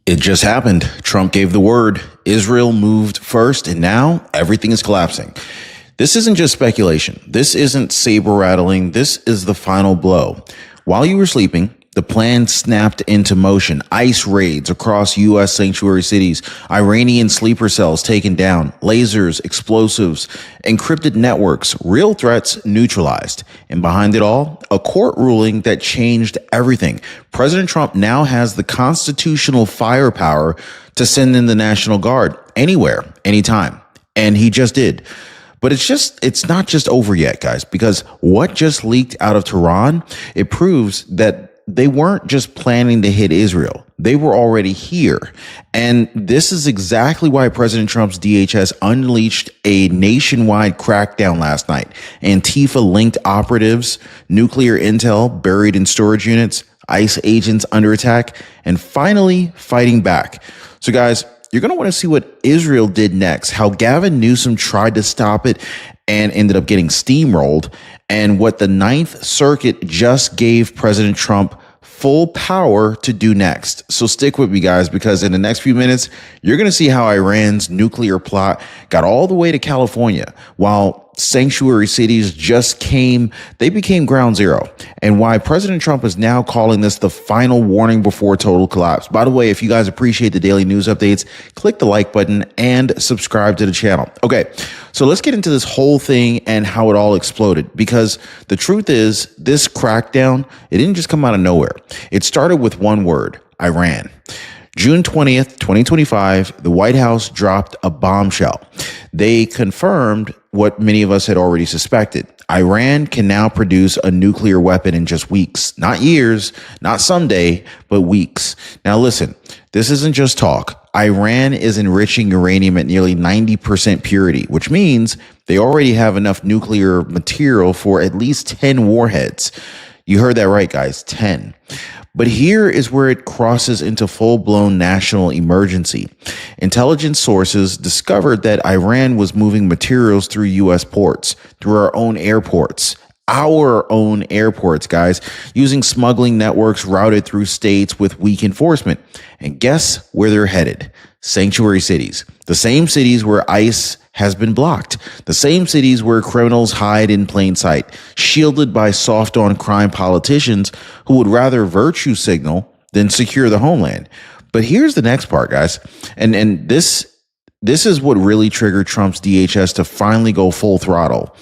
It just happened. Trump gave the word. Israel moved first, and now everything is collapsing. This isn't just speculation. This isn't saber rattling. This is the final blow. While you were sleeping, the plan snapped into motion. ICE raids across U.S. sanctuary cities, Iranian sleeper cells taken down, lasers, explosives, encrypted networks, real threats neutralized. And behind it all, a court ruling that changed everything. President Trump now has the constitutional firepower to send in the National Guard anywhere, anytime. And he just did. But it's not just over yet, guys, because what just leaked out of Tehran, it proves that they weren't just planning to hit Israel. They were already here. And this is exactly why President Trump's DHS unleashed a nationwide crackdown last night. Antifa-linked operatives, nuclear intel buried in storage units, ICE agents under attack, and finally fighting back. So guys, you're going to want to see what Israel did next, how Gavin Newsom tried to stop it and ended up getting steamrolled, and what the Ninth Circuit just gave President Trump full power to do next. So stick with me, guys, because in the next few minutes, you're going to see how Iran's nuclear plot got all the way to California, while sanctuary cities they became ground zero, and why President Trump is now calling this the final warning before total collapse. By the way, if you guys appreciate the daily news updates, click the like button and subscribe to the channel. Okay, so let's get into this whole thing and how it all exploded, because the truth is this crackdown, it didn't just come out of nowhere. It started with one word: Iran. June 20th, 2025, the White House dropped a bombshell. They confirmed what many of us had already suspected. Iran can now produce a nuclear weapon in just weeks, not years, not someday, but weeks. Now listen, this isn't just talk. Iran is enriching uranium at nearly 90% purity, which means they already have enough nuclear material for at least 10 warheads. You heard that right, guys, 10. But here is where it crosses into full-blown national emergency. Intelligence sources discovered that Iran was moving materials through U.S. ports, through our own airports, guys, using smuggling networks routed through states with weak enforcement. And guess where they're headed? Sanctuary cities. The same cities where ICE has been blocked. The same cities where criminals hide in plain sight, shielded by soft-on-crime politicians who would rather virtue signal than secure the homeland. But here's the next part, guys. And this is what really triggered Trump's DHS to finally go full throttle.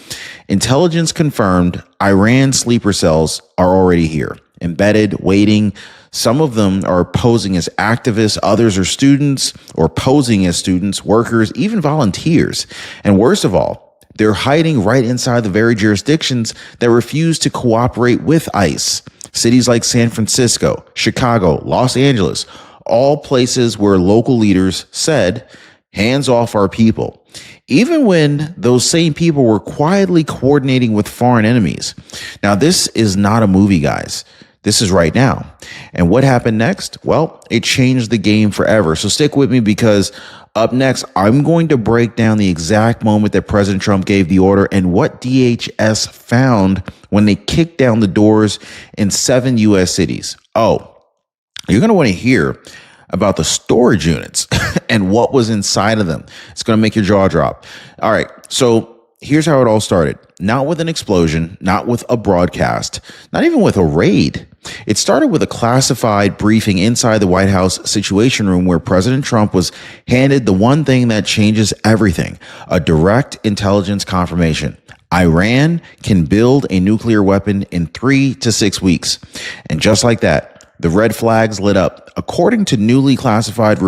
Intelligence confirmed Iran sleeper cells are already here, embedded, waiting. Some of them are posing as activists. Others are students or posing as students, workers, even volunteers. And worst of all, they're hiding right inside the very jurisdictions that refuse to cooperate with ICE. Cities like San Francisco, Chicago, Los Angeles, all places where local leaders said, hands off our people, even when those same people were quietly coordinating with foreign enemies. Now, this is not a movie, guys. This is right now. And what happened next? Well, it changed the game forever. So stick with me, because up next, I'm going to break down the exact moment that President Trump gave the order and what DHS found when they kicked down the doors in 7 U.S. cities. Oh, you're going to want to hear about the storage units and what was inside of them. It's going to make your jaw drop. All right, so here's how it all started. Not with an explosion, not with a broadcast, not even with a raid. It started with a classified briefing inside the White House Situation Room, where President Trump was handed the one thing that changes everything: a direct intelligence confirmation. Iran can build a nuclear weapon in 3 to 6 weeks. And just like that, the red flags lit up. According to declassified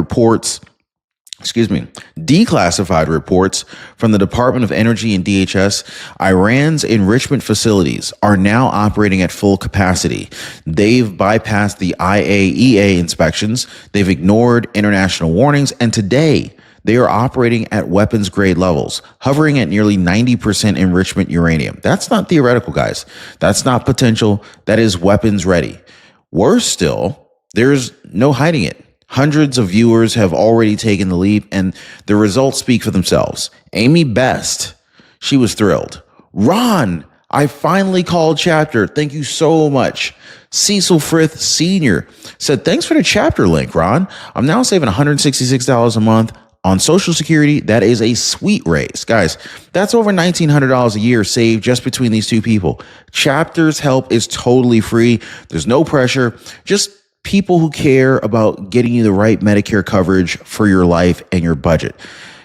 reports from the Department of Energy and DHS, Iran's enrichment facilities are now operating at full capacity. They've bypassed the IAEA inspections. They've ignored international warnings. And today, they are operating at weapons grade levels, hovering at nearly 90% enrichment uranium. That's not theoretical, guys. That's not potential. That is weapons ready. Worse still, there's no hiding it. Hundreds of viewers have already taken the leap, and the results speak for themselves. Amy Best, she was thrilled. Ron, I finally called chapter. Thank you so much. Cecil Frith Sr. said, thanks for the chapter link, Ron. I'm now saving $166 a month on Social Security. That is a sweet raise. Guys, that's over $1,900 a year saved just between these two people. Chapters help is totally free. There's no pressure. Just people who care about getting you the right Medicare coverage for your life and your budget.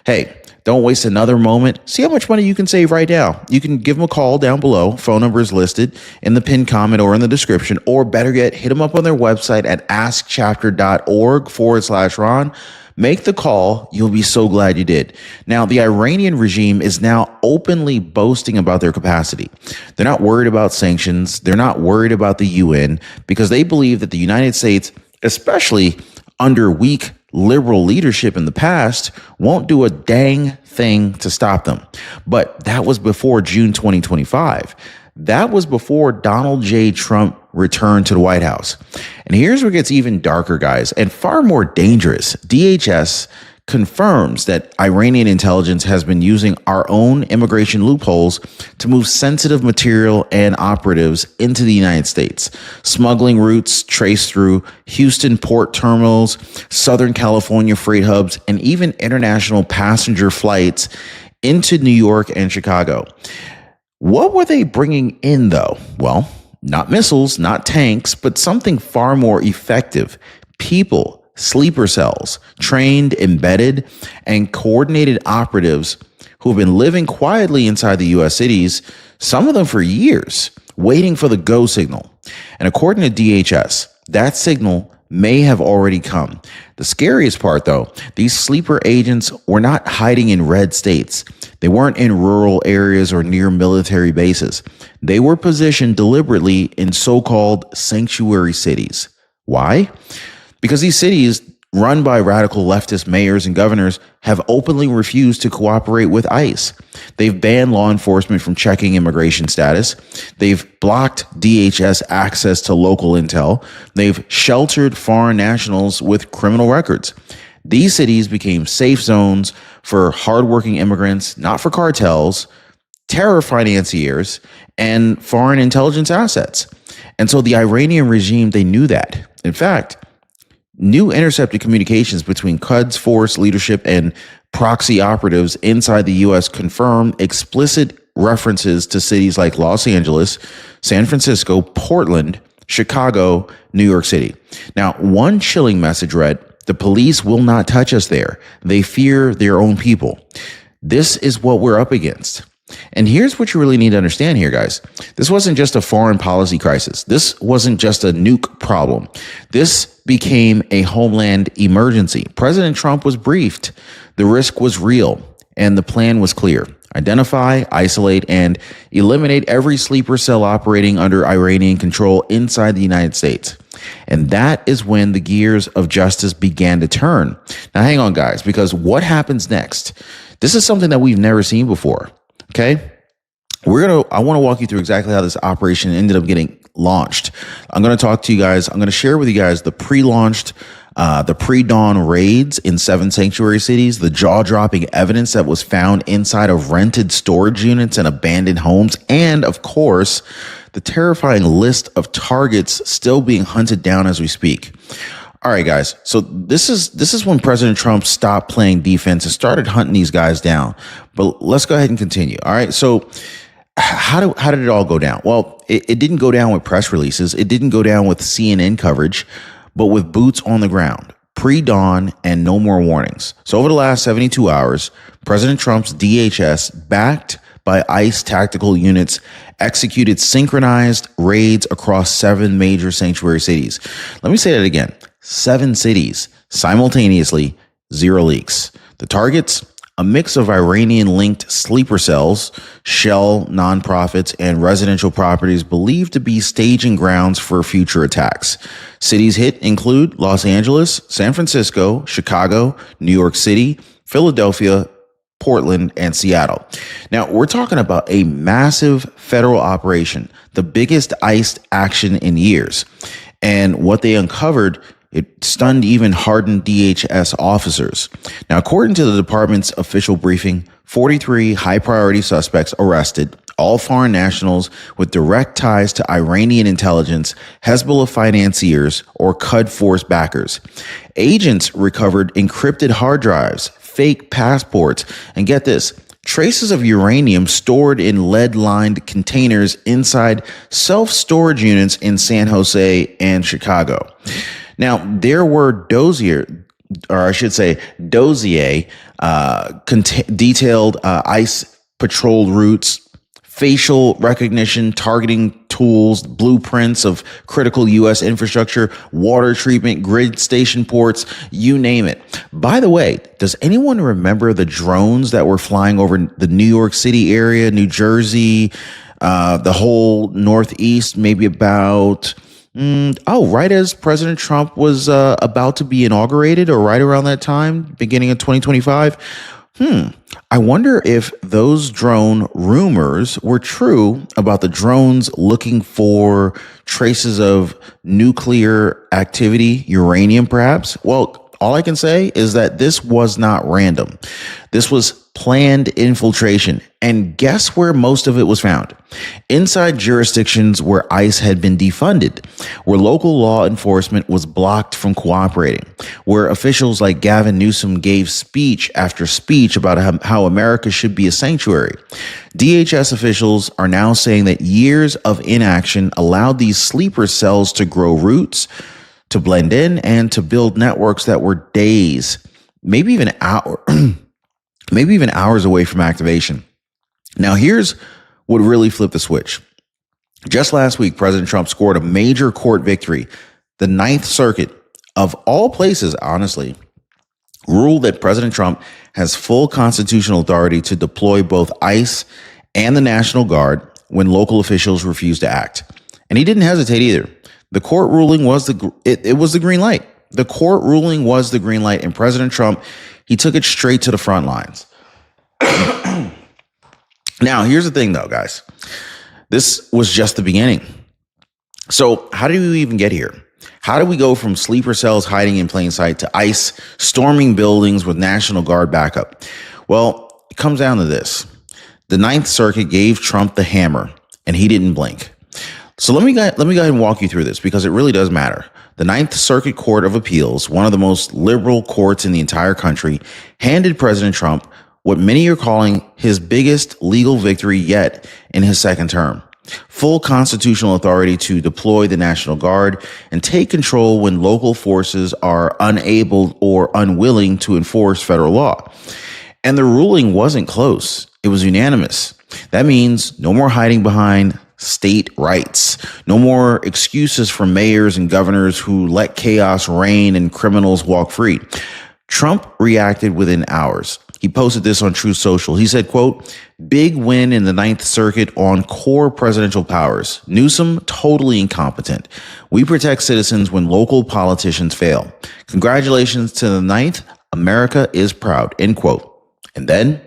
Hey, don't waste another moment. See how much money you can save right now. You can give them a call down below. Phone number is listed in the pinned comment or in the description, or better yet, hit them up on their website at askchapter.org/Ron. Make the call. You'll be so glad you did. Now, the Iranian regime is now openly boasting about their capacity. They're not worried about sanctions. They're not worried about the UN because they believe that the United States, especially under weak liberal leadership in the past, won't do a dang thing to stop them. But that was before June 2025. That was before Donald J. Trump returned to the White House. And here's where it gets even darker, guys, and far more dangerous. DHS confirms that Iranian intelligence has been using our own immigration loopholes to move sensitive material and operatives into the United States. Smuggling routes traced through Houston port terminals, Southern California freight hubs, and even international passenger flights into New York and Chicago. What were they bringing in, though? Well, not missiles, not tanks, but something far more effective. People, sleeper cells, trained, embedded, and coordinated operatives who have been living quietly inside the U.S. cities, some of them for years, waiting for the go signal. And according to DHS, that signal may have already come. The scariest part, though, these sleeper agents were not hiding in red states. They weren't in rural areas or near military bases. They were positioned deliberately in so-called sanctuary cities. Why? Because these cities, run by radical leftist mayors and governors, have openly refused to cooperate with ICE. They've banned law enforcement from checking immigration status. They've blocked DHS access to local intel. They've sheltered foreign nationals with criminal records. These cities became safe zones for hardworking immigrants, not for cartels, terror financiers, and foreign intelligence assets. And so the Iranian regime, they knew that. In fact, new intercepted communications between Quds Force leadership and proxy operatives inside the U.S. confirm explicit references to cities like Los Angeles, San Francisco, Portland, Chicago, New York City. Now, one chilling message read, "The police will not touch us there. They fear their own people." This is what we're up against. And here's what you really need to understand here, guys. This wasn't just a foreign policy crisis. This wasn't just a nuke problem. This became a homeland emergency. President Trump was briefed. The risk was real, and the plan was clear. Identify, isolate, and eliminate every sleeper cell operating under Iranian control inside the United States. And that is when the gears of justice began to turn. Now, hang on, guys, because what happens next? This is something that we've never seen before. Okay, I want to walk you through exactly how this operation ended up getting launched. I'm going to talk to you guys. I'm going to share with you guys the pre-launched, the pre-dawn raids in 7 sanctuary cities, the jaw-dropping evidence that was found inside of rented storage units and abandoned homes, and of course, the terrifying list of targets still being hunted down as we speak. All right, guys. So this is when President Trump stopped playing defense and started hunting these guys down. But let's go ahead and continue. All right. So how did it all go down? Well, it didn't go down with press releases. It didn't go down with CNN coverage, but with boots on the ground, pre-dawn, and no more warnings. So over the last 72 hours, President Trump's DHS, backed by ICE tactical units, executed synchronized raids across 7 major sanctuary cities. Let me say that again. 7 cities simultaneously, 0 leaks. The targets, a mix of Iranian-linked sleeper cells, shell nonprofits, and residential properties believed to be staging grounds for future attacks. Cities hit include Los Angeles, San Francisco, Chicago, New York City, Philadelphia, Portland, and Seattle. Now, we're talking about a massive federal operation, the biggest ICE action in years. And what they uncovered, it stunned even hardened DHS officers. Now, according to the department's official briefing, 43 high-priority suspects arrested, all foreign nationals with direct ties to Iranian intelligence, Hezbollah financiers, or Qud force backers. Agents recovered encrypted hard drives, fake passports, and get this, traces of uranium stored in lead-lined containers inside self-storage units in San Jose and Chicago. Now, there were dossier, detailed ICE patrolled routes, facial recognition, targeting tools, blueprints of critical U.S. infrastructure, water treatment, grid station ports, you name it. By the way, does anyone remember the drones that were flying over the New York City area, New Jersey, the whole Northeast, maybe about... right as President Trump was about to be inaugurated, or right around that time, beginning of 2025. I wonder if those drone rumors were true about the drones looking for traces of nuclear activity, uranium perhaps. Well, all I can say is that this was not random. This was planned infiltration. And guess where most of it was found? Inside jurisdictions where ICE had been defunded, where local law enforcement was blocked from cooperating, where officials like Gavin Newsom gave speech after speech about how America should be a sanctuary. DHS officials are now saying that years of inaction allowed these sleeper cells to grow roots, to blend in, and to build networks that were days, maybe even hours away from activation. Now, here's what really flipped the switch. Just last week, President Trump scored a major court victory. The Ninth Circuit, of all places, honestly, ruled that President Trump has full constitutional authority to deploy both ICE and the National Guard when local officials refuse to act. And he didn't hesitate either. The court ruling was the green light. The court ruling was the green light, and President Trump, he took it straight to the front lines. Now, here's the thing, though, guys. This was just the beginning. So how did we even get here? How did we go from sleeper cells hiding in plain sight to ICE storming buildings with National Guard backup? Well, it comes down to this. The Ninth Circuit gave Trump the hammer, and he didn't blink. So let me go ahead and walk you through this, because it really does matter. The Ninth Circuit Court of Appeals, one of the most liberal courts in the entire country, handed President Trump what many are calling his biggest legal victory yet in his second term. Full constitutional authority to deploy the National Guard and take control when local forces are unable or unwilling to enforce federal law. And the ruling wasn't close. It was unanimous. That means no more hiding behind state rights. No more excuses from mayors and governors who let chaos reign and criminals walk free. Trump reacted within hours. He posted this on Truth Social. He said, quote, "Big win in the Ninth Circuit on core presidential powers. Newsom, totally incompetent. We protect citizens when local politicians fail. Congratulations to the Ninth. America is proud," end quote. And then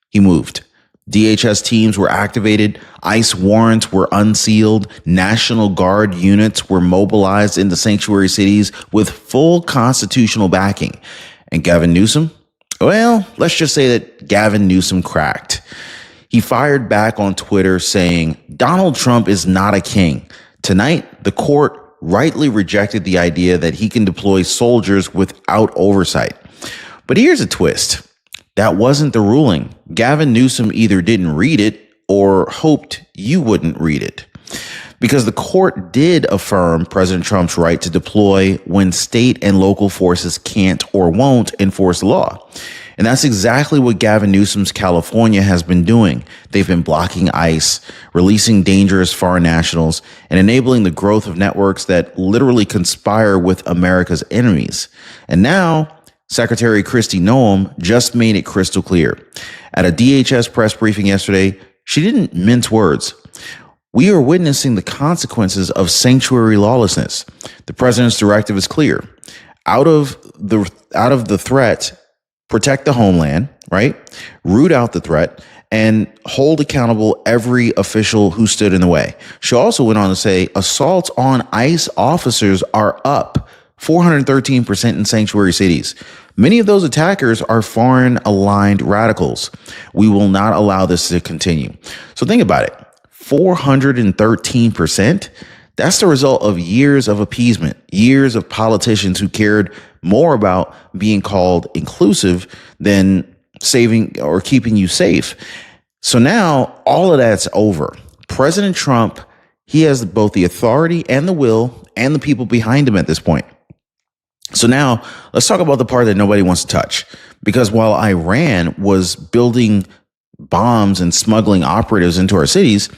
he moved. DHS teams were activated, ICE warrants were unsealed, National Guard units were mobilized into sanctuary cities with full constitutional backing. And Gavin Newsom? Well, let's just say that Gavin Newsom cracked. He fired back on Twitter saying, "Donald Trump is not a king." Tonight, the court rightly rejected the idea that he can deploy soldiers without oversight. But here's a twist. That wasn't the ruling. Gavin Newsom either didn't read it or hoped you wouldn't read it. Because the court did affirm President Trump's right to deploy when state and local forces can't or won't enforce the law. And that's exactly what Gavin Newsom's California has been doing. They've been blocking ICE, releasing dangerous foreign nationals, and enabling the growth of networks that literally conspire with America's enemies. And now, Secretary Kristi Noem just made it crystal clear. At a DHS press briefing yesterday, she didn't mince words. We are witnessing the consequences of sanctuary lawlessness. The president's directive is clear. Out of the threat, protect the homeland, right? Root out the threat and hold accountable every official who stood in the way. She also went on to say assaults on ICE officers are up 413% in sanctuary cities. Many of those attackers are foreign aligned radicals. We will not allow this to continue. So think about it. 413%. That's the result of years of appeasement, years of politicians who cared more about being called inclusive than saving or keeping you safe. So now all of that's over. President Trump, he has both the authority and the will and the people behind him at this point. So now let's talk about the part that nobody wants to touch. Because while Iran was building bombs and smuggling operatives into our cities,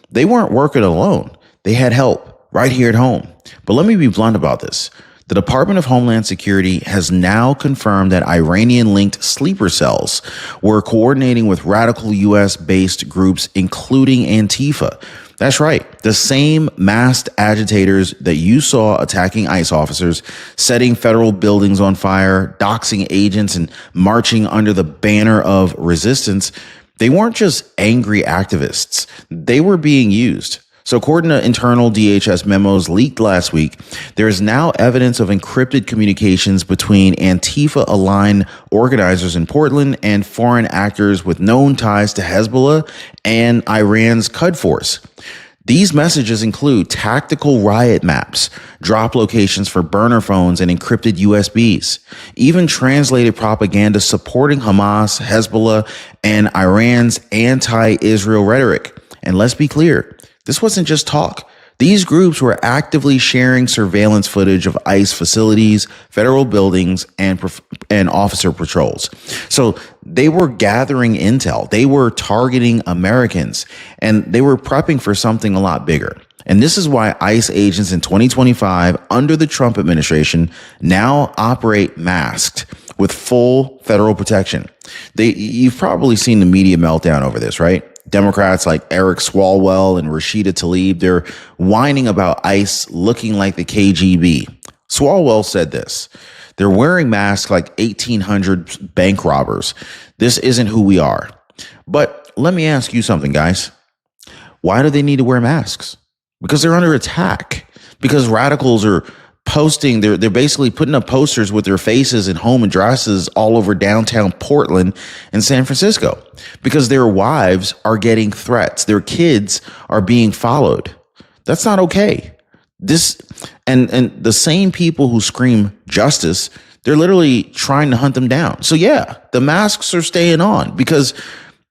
they weren't working alone. They had help right here at home. But let me be blunt about this. The Department of Homeland Security has now confirmed that Iranian-linked sleeper cells were coordinating with radical U.S.-based groups, including Antifa. That's right. The same masked agitators that you saw attacking ICE officers, setting federal buildings on fire, doxing agents, and marching under the banner of resistance. They weren't just angry activists. They were being used. So according to internal DHS memos leaked last week, there is now evidence of encrypted communications between Antifa-aligned organizers in Portland and foreign actors with known ties to Hezbollah and Iran's Quds Force. These messages include tactical riot maps, drop locations for burner phones and encrypted USBs, even translated propaganda supporting Hamas, Hezbollah, and Iran's anti-Israel rhetoric. And let's be clear, this wasn't just talk. These groups were actively sharing surveillance footage of ICE facilities, federal buildings, and officer patrols. So they were gathering intel. They were targeting Americans, and they were prepping for something a lot bigger. And this is why ICE agents in 2025, under the Trump administration, now operate masked with full federal protection. You've probably seen the media meltdown over this, right? Democrats like Eric Swalwell and Rashida Tlaib, they're whining about ICE looking like the KGB. Swalwell said this: they're wearing masks like 1800 bank robbers. This isn't who we are. But let me ask you something, guys. Why do they need to wear masks? Because they're under attack. Because radicals are posting, they're basically putting up posters with their faces and home addresses all over downtown Portland and San Francisco, because their wives are getting threats. Their kids are being followed. That's not okay. This and the same people who scream justice, they're literally trying to hunt them down. So yeah, the masks are staying on because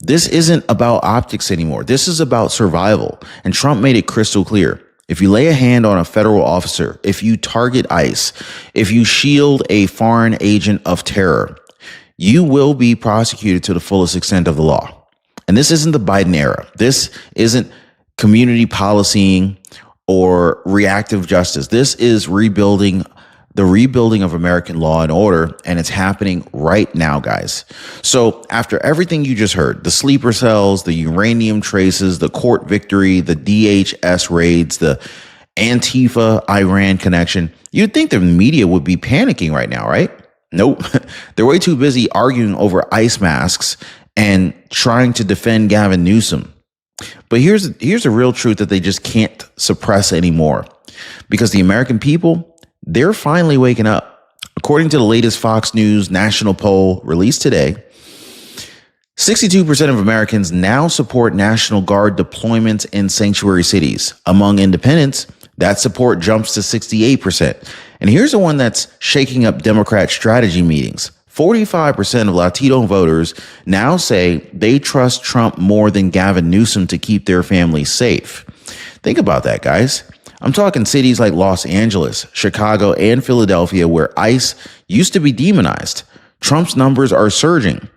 this isn't about optics anymore. This is about survival. And Trump made it crystal clear. If you lay a hand on a federal officer, if you target ICE, if you shield a foreign agent of terror, you will be prosecuted to the fullest extent of the law. And this isn't the Biden era. This isn't community policing or reactive justice. This is the rebuilding of American law and order, and it's happening right now, guys. So after everything you just heard, the sleeper cells, the uranium traces, the court victory, the DHS raids, the Antifa-Iran connection, you'd think the media would be panicking right now, right? Nope. They're way too busy arguing over ice masks and trying to defend Gavin Newsom. But here's a real truth that they just can't suppress anymore, because the American people, they're finally waking up. According to the latest Fox News national poll released today, 62% of Americans now support National Guard deployments in sanctuary cities. Among independents, that support jumps to 68%. And here's the one that's shaking up Democrat strategy meetings. 45% of Latino voters now say they trust Trump more than Gavin Newsom to keep their families safe. Think about that, guys. I'm talking cities like Los Angeles, Chicago, and Philadelphia, where ICE used to be demonized. Trump's numbers are surging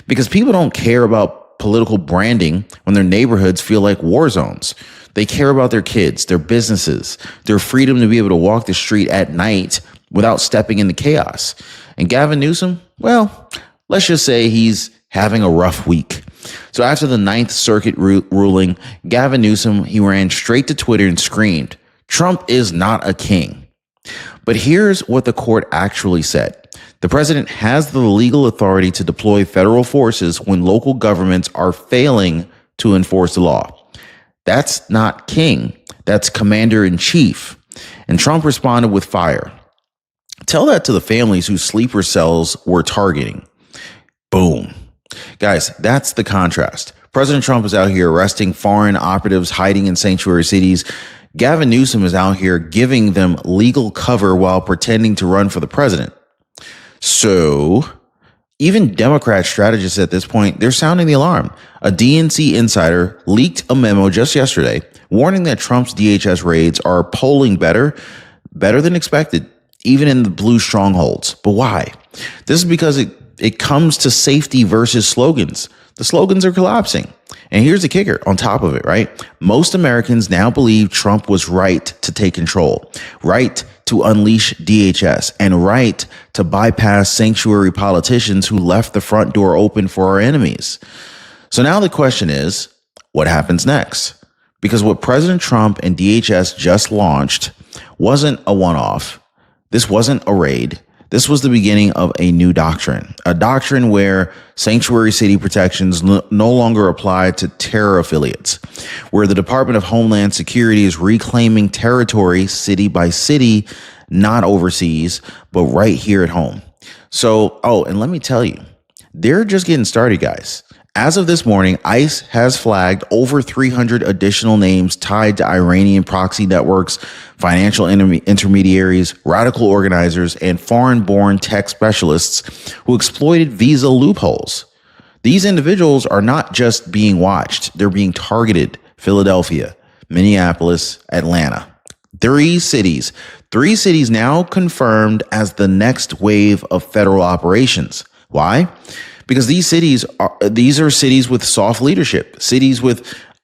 because people don't care about political branding when their neighborhoods feel like war zones. They care about their kids, their businesses, their freedom to be able to walk the street at night without stepping into chaos. And Gavin Newsom, well, let's just say he's having a rough week. So after the Ninth Circuit ruling, Gavin Newsom, he ran straight to Twitter and screamed, "Trump is not a king." But here's what the court actually said. The president has the legal authority to deploy federal forces when local governments are failing to enforce the law. That's not king. That's commander in chief. And Trump responded with fire. Tell that to the families whose sleeper cells were targeting. Boom. Guys, that's the contrast. President Trump is out here arresting foreign operatives hiding in sanctuary cities. Gavin Newsom is out here giving them legal cover while pretending to run for the president. So even Democrat strategists at this point, they're sounding the alarm. A DNC insider leaked a memo just yesterday warning that Trump's DHS raids are polling better than expected, even in the blue strongholds. But why? This is because it comes to safety versus slogans. The slogans are collapsing. And here's the kicker on top of it, right? Most Americans now believe Trump was right to take control, right to unleash DHS, and right to bypass sanctuary politicians who left the front door open for our enemies. So now the question is, what happens next? Because what President Trump and DHS just launched wasn't a one-off. This wasn't a raid. This was the beginning of a new doctrine, a doctrine where sanctuary city protections no longer apply to terror affiliates, where the Department of Homeland Security is reclaiming territory city by city, not overseas, but right here at home. So, and let me tell you, they're just getting started, guys. As of this morning, ICE has flagged over 300 additional names tied to Iranian proxy networks, financial intermediaries, radical organizers, and foreign-born tech specialists who exploited visa loopholes. These individuals are not just being watched, they're being targeted. Philadelphia, Minneapolis, Atlanta. Three cities now confirmed as the next wave of federal operations. Why? Because these are cities with soft leadership, cities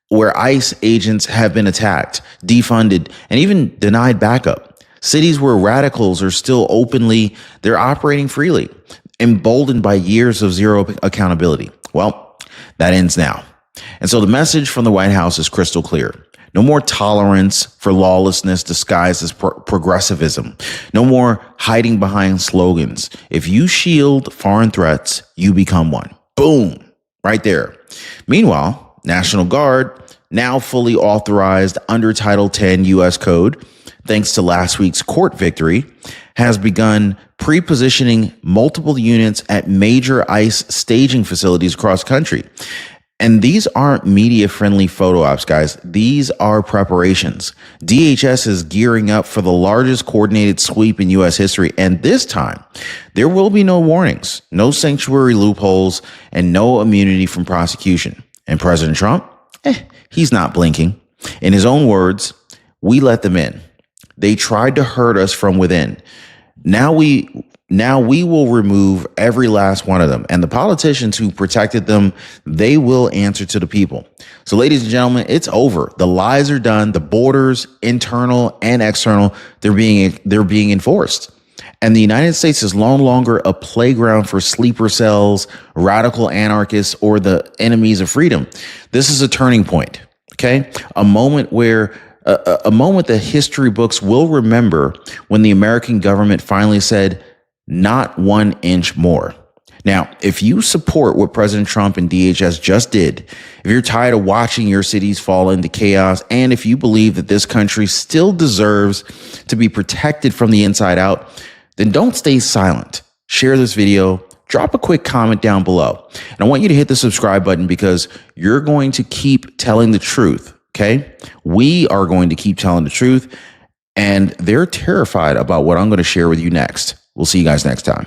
where ICE agents have been attacked, defunded, and even denied backup. Cities where radicals are still they're operating freely, emboldened by years of zero accountability. Well, that ends now. And so the message from the White House is crystal clear. No more tolerance for lawlessness disguised as progressivism. No more hiding behind slogans. If you shield foreign threats, you become one. Boom. Right there. Meanwhile, National Guard, now fully authorized under Title 10 U.S. Code, thanks to last week's court victory, has begun pre-positioning multiple units at major ICE staging facilities across the country. And these aren't media-friendly photo ops, guys. These are preparations. DHS is gearing up for the largest coordinated sweep in U.S. history. And this time, there will be no warnings, no sanctuary loopholes, and no immunity from prosecution. And President Trump, he's not blinking. In his own words, we let them in. They tried to hurt us from within. Now we will remove every last one of them. And the politicians who protected them, they will answer to the people. So ladies and gentlemen, it's over. The lies are done. The borders, internal and external, they're being enforced. And the United States is no longer a playground for sleeper cells, radical anarchists, or the enemies of freedom. This is a turning point, okay? A moment that history books will remember when the American government finally said, not 1 inch more. Now, if you support what President Trump and DHS just did, if you're tired of watching your cities fall into chaos, and if you believe that this country still deserves to be protected from the inside out, then don't stay silent. Share this video, drop a quick comment down below. And I want you to hit the subscribe button because you're going to keep telling the truth, okay? We are going to keep telling the truth, and they're terrified about what I'm going to share with you next. We'll see you guys next time.